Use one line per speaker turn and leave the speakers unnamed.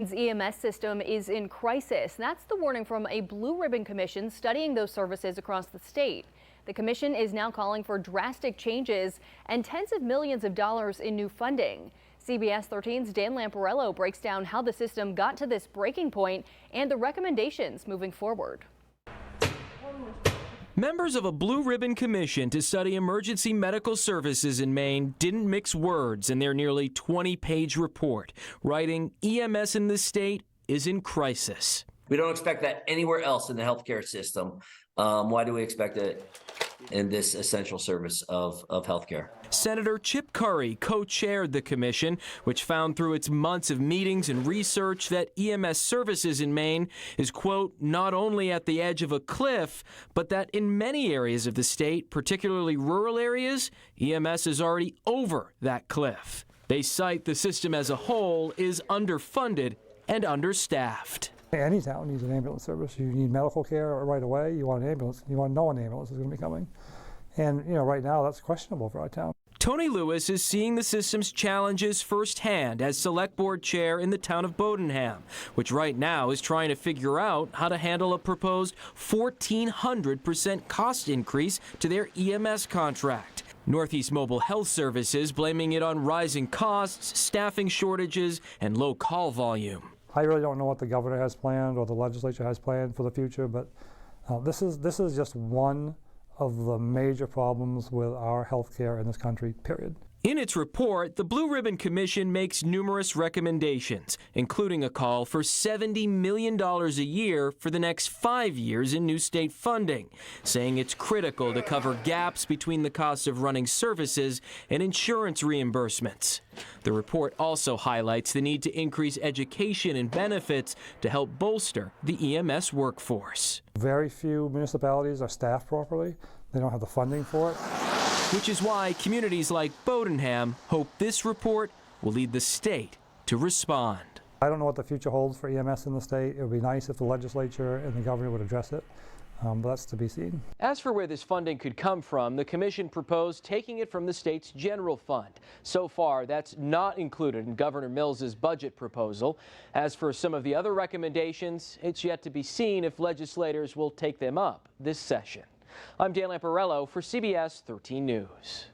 Maine's EMS system is in crisis. That's the warning from a blue ribbon commission studying those services across the state. The commission is now calling for drastic changes and tens of millions of dollars in new funding. CBS 13's Dan Lamparello breaks down how the system got to this breaking point and the recommendations moving forward.
Members of a blue ribbon commission to study emergency medical services in Maine didn't mix words in their nearly 20-page report, writing EMS in the state is in crisis.
We don't expect that anywhere else in the healthcare system. Why do we expect it in this essential service of healthcare?
Senator Chip Curry co-chaired the commission, which found through its months of meetings and research that EMS services in Maine is, quote, not only at the edge of a cliff, but that in many areas of the state, particularly rural areas, EMS is already over that cliff. They cite the system as a whole is underfunded and understaffed.
Any town needs an ambulance service. You need medical care right away. You want an ambulance. You want to know an ambulance is going to be coming. And, right now that's questionable for our town.
Tony Lewis is seeing the system's challenges firsthand as select board chair in the town of Bodenham, which right now is trying to figure out how to handle a proposed 1,400% cost increase to their EMS contract. Northeast Mobile Health Services blaming it on rising costs, staffing shortages, and low call volume.
I really don't know what the governor has planned or the legislature has planned for the future, but this is just one of the major problems with our health care in this country, period.
In its report, the Blue Ribbon Commission makes numerous recommendations, including a call for $70 million a year for the next 5 years in new state funding, saying it's critical to cover gaps between the cost of running services and insurance reimbursements. The report also highlights the need to increase education and benefits to help bolster the EMS workforce.
Very few municipalities are staffed properly. They don't have the funding for it.
Which is why communities like Bodenham hope this report will lead the state to respond.
I don't know what the future holds for EMS in the state. It would be nice if the legislature and the governor would address it, but that's to be seen.
As for where this funding could come from, the commission proposed taking it from the state's general fund. So far, that's not included in Governor Mills's budget proposal. As for some of the other recommendations, it's yet to be seen if legislators will take them up this session. I'm Dan Lamparello for CBS 13 News.